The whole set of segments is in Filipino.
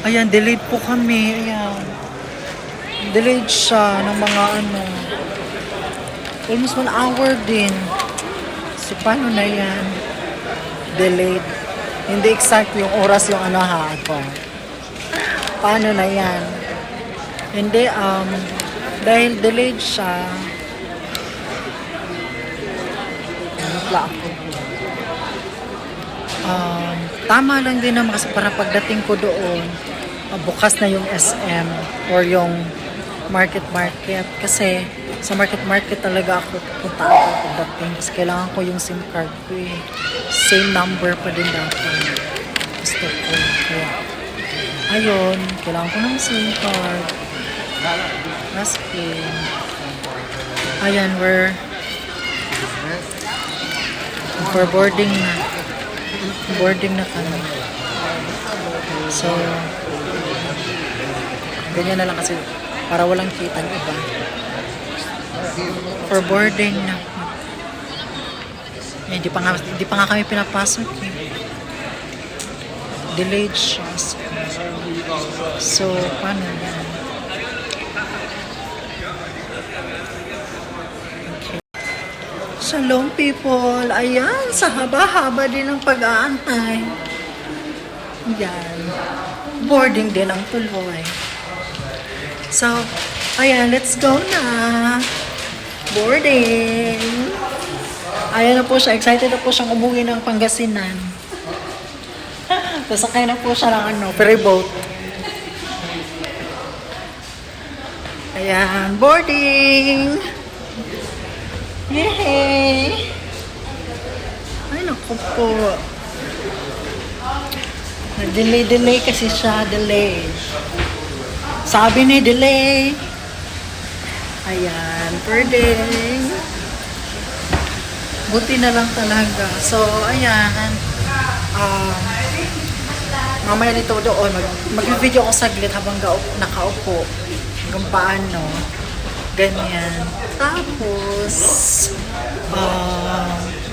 Ayan, delayed po kami. Ayan. Delayed siya ng mga almost 1 hour din. So, paano na yan? Delayed. Hindi exact yung oras yung ako. Paano na yan? Hindi, dahil delayed siya, tama lang din naman kasi para pagdating ko doon, bukas na yung SM or yung market kasi sa market talaga ako punta ako pagdating kasi kailangan ko yung SIM card ko same number pa din dapat gusto ko kaya ayun kailangan ko ng SIM card last pin ayan we're boarding na kami so ganyan na lang kasi para walang kitang iba. For boarding na. Hindi pa nga kami pinapasok Delayed siya. So, paano yan? Okay. Shalom people. Ayan, sa haba-haba din ang pag-aantay. Yan. Boarding din ang tuloy. So, ayan, let's go na. Boarding. Ayan na po siya. Excited na po siyang umuwi ng Pangasinan. Sasakay na po siya ng ferry boat. Ayan, boarding. Yay! Ay, naku po. Delay kasi siya. Delay. Sabi ni delay. Ayan, boarding. Buti na lang talaga. So, ayan. Mamaya nito doon, mag-video ko saglit habang nakaupo. Hanggang paano. Ganyan. Tapos,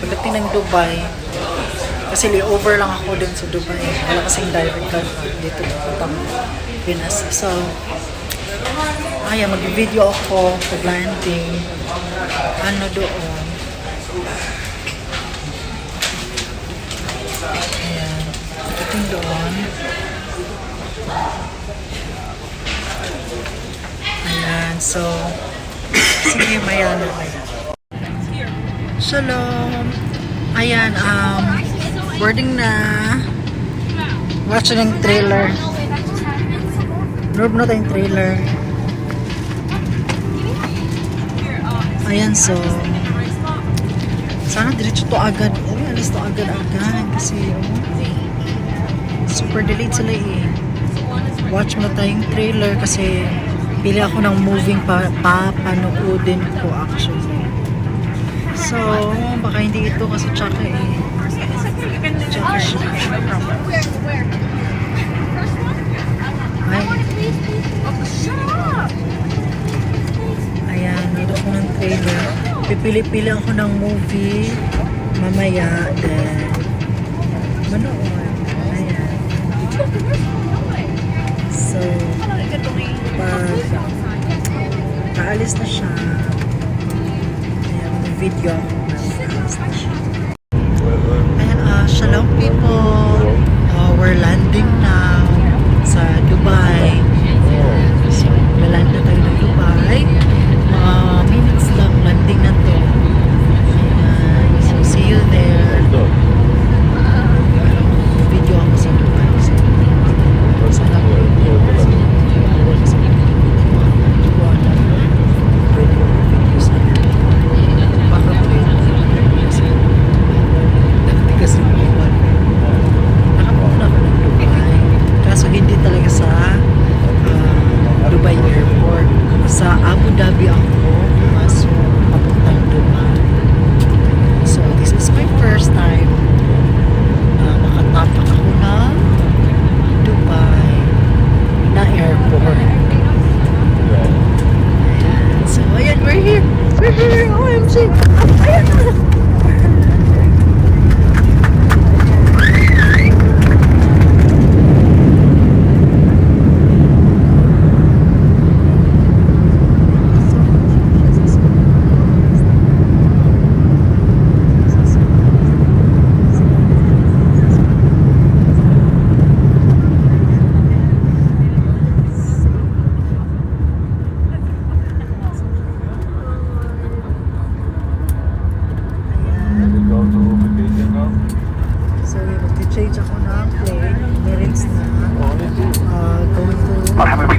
pagdating ng Dubai, kasi layover lang ako dun sa Dubai. Wala kasing direct dito putang Pinas. So, ayan, mag-video ako pag-landing. Doon. Ayan. Pagdating doon. Ayan. So, sige, maya na. Shalom. Ayan, boarding na. Watch ng trailer. Rob na tayong trailer. Ayan, so sana diretso to agad. Alis to agad-agad kasi super delayed sila Watch mo na tayong trailer kasi pili ako ng moving papanoodin ko actually. So, baka hindi ito kasi tsaka tsaka siya. Ayan, dito ko ng trailer. Pipili-pili ako ng movie mamaya then manood. Ayan. So, paalis na siya. Ayan, may video ako. Paalis na siya. Ayan, shalom people. We're landing now sa Dubai. So, land na tayo ng Dubai. Mga minutes lang landing na to. Ayan. So, see you there.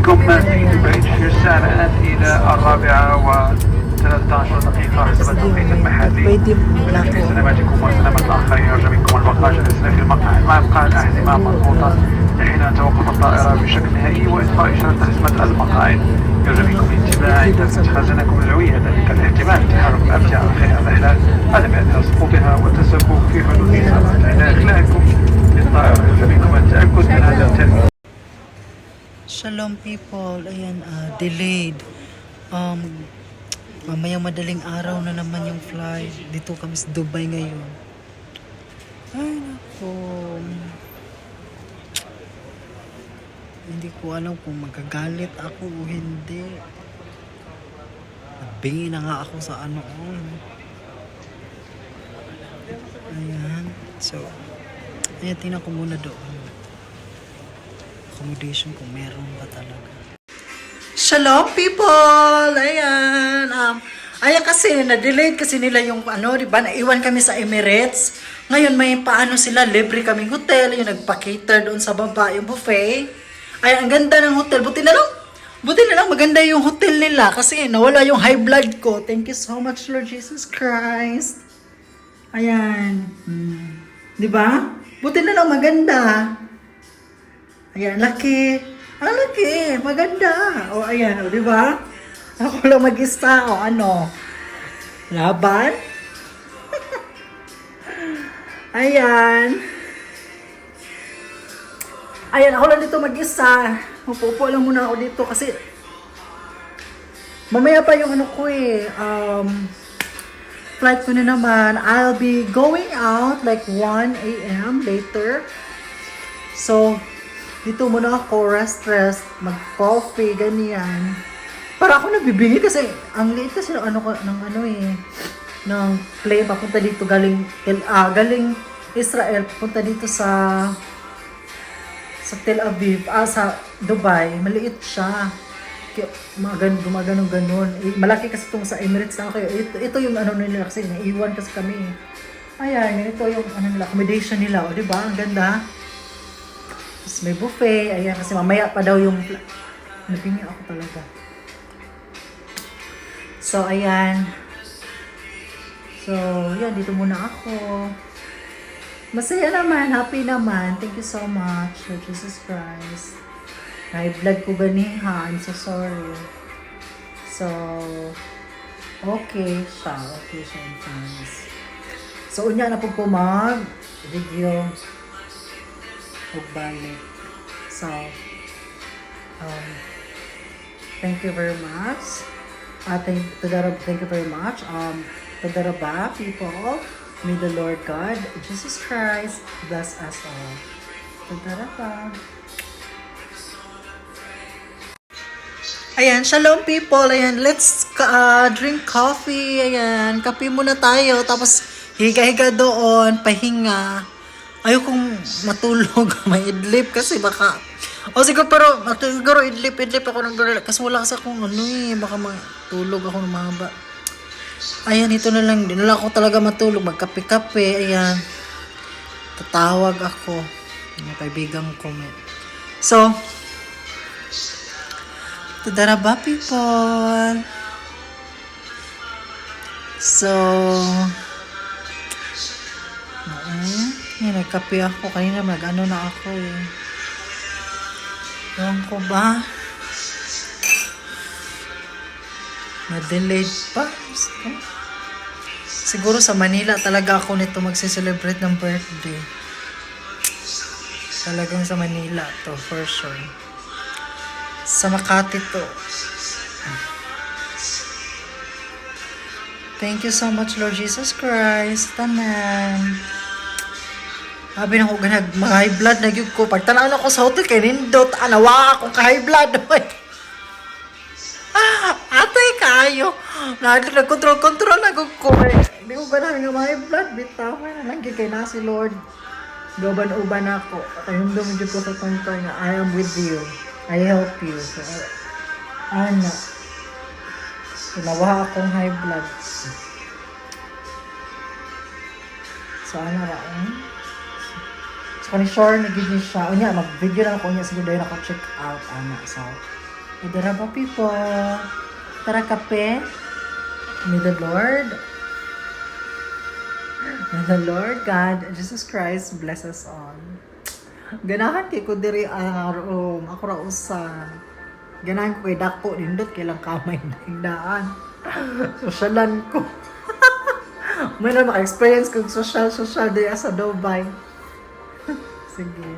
بكم بعيد في الساعة الآن إلى 4:13 حسب التوقيت المحلي. ولكن لسلامتكم وسلامة الآخرين يرجى منكم البقاء جلسنا في المقعد مع إبقاء الأحزمة مربوطة حين توقف الطائرة بشكل نهائي وإطفاء إشارة حزمة المقاعد. يرجى منكم الانتباه عند خزانكم الجوية، ذلك الاحتمال تحرك الأمتعة أثناء الرحلة عدم إعادة سقوطها والتسبب في حدوث إصابات عند إقلاعكم للطائرة. يرجى منكم التأكد من هذا التنبيه. Shalom people, ayan, delayed. Mamayang madaling araw na naman yung flight. Dito kami sa Dubai ngayon. Ay, nako. Hindi ko alam kung magagalit ako o hindi. Nagbingi na nga ako sa ano. Ayan. So, ayan, tingnan ko muna doon. Accommodation kung meron ba talaga. Shalom people! Ayan. Ayan kasi, na-delayed kasi nila yung ano, diba? Naiwan kami sa Emirates. Ngayon may paano sila, libre kaming hotel, yung nagpa-cater doon sa baba, yung buffet. Ayan, ang ganda ng hotel. Buti na lang maganda yung hotel nila kasi nawala yung high blood ko. Thank you so much, Lord Jesus Christ. Ayan. Diba? Buti na lang maganda. Ayan, laki. Ang laki. Maganda. O, ayan. O, diba? Ako lang mag-isa. O, ano? Laban? Ayan. Ayan, ako lang dito mag-isa. Upo lang muna ako dito kasi mamaya pa yung ano ko flight ko na naman. I'll be going out like 1 a.m. later. So, dito muna ako, rest, mag-coffee, ganyan. Para ako nabibingi kasi ang liit kasi ng ng plane papunta dito galing Israel, papunta dito sa Tel Aviv, sa Dubai. Maliit siya. Kaya ganun. Malaki kasi itong sa Emirates na kayo. Ito yung ano nila kasi naiwan kasi kami. Ayan, ito yung ano nila, accommodation nila. O, diba? Ang ganda. Tapos may buffet. Ayan, kasi mamaya pa daw yung... Nabingi ako talaga. So, ayan. So, yan. Dito muna ako. Masaya naman. Happy naman. Thank you so much, Lord Jesus Christ. High blood ko ganiha. I'm so sorry. So, okay siya. Okay siya. So, unya na po mag-video. Magbalik. So, thank you very much. Thank you very much. Tadaraba, people. May the Lord God, Jesus Christ, bless us all. Tadaraba. Ayan, shalom people. Ayan, let's drink coffee. Ayan, kape muna tayo. Tapos, higa-higa doon, pahinga. Ayokong matulog, may idlip kasi baka... siguro idlip ako ng girl. Kasi wala kasi akong baka matulog ako ng mahaba. Ayan, ito na lang. Di na lang ako talaga matulog. Magkape-kape. Ayan. Tatawag ako. Yung kaibigan ko. So, tadaraba people. So, nagkape ako. Kanina nag-ano na ako Ewan ko ba? Na-delayed pa. Siguro sa Manila talaga ako nito magse-celebrate ng birthday. Talagang sa Manila to, for sure. Sa Makati to. Thank you so much, Lord Jesus Christ. Tanan. Sabi na ko ganag, high blood na gyud ko. Pag tanaw na ko sa hotel kay nindot, anawa akong high blood. Atay kayo. Nagkontrol na ko. Hindi mo ba namin ng high blood? Bitawan na lang kay na si Lord. Gaban-uban ako. Ayun doon ko sa tontoy na I am with you. I help you. So, ano? Nawa akong high blood. So, ano raon? So, kani sure, nagiging siya. O niya, mag-video lang ako niya. Siguro dahil ako check out. So, Adara pa people. Tara kape. May the Lord God, Jesus Christ, bless us all. Ganahan kay ko diri arom, ako ra usa. Ganahan ko kay dako nindot kay lang kamay na higdaan. Sosyalan ko. May na maka-experience kong social diri sa Dubai. Sige.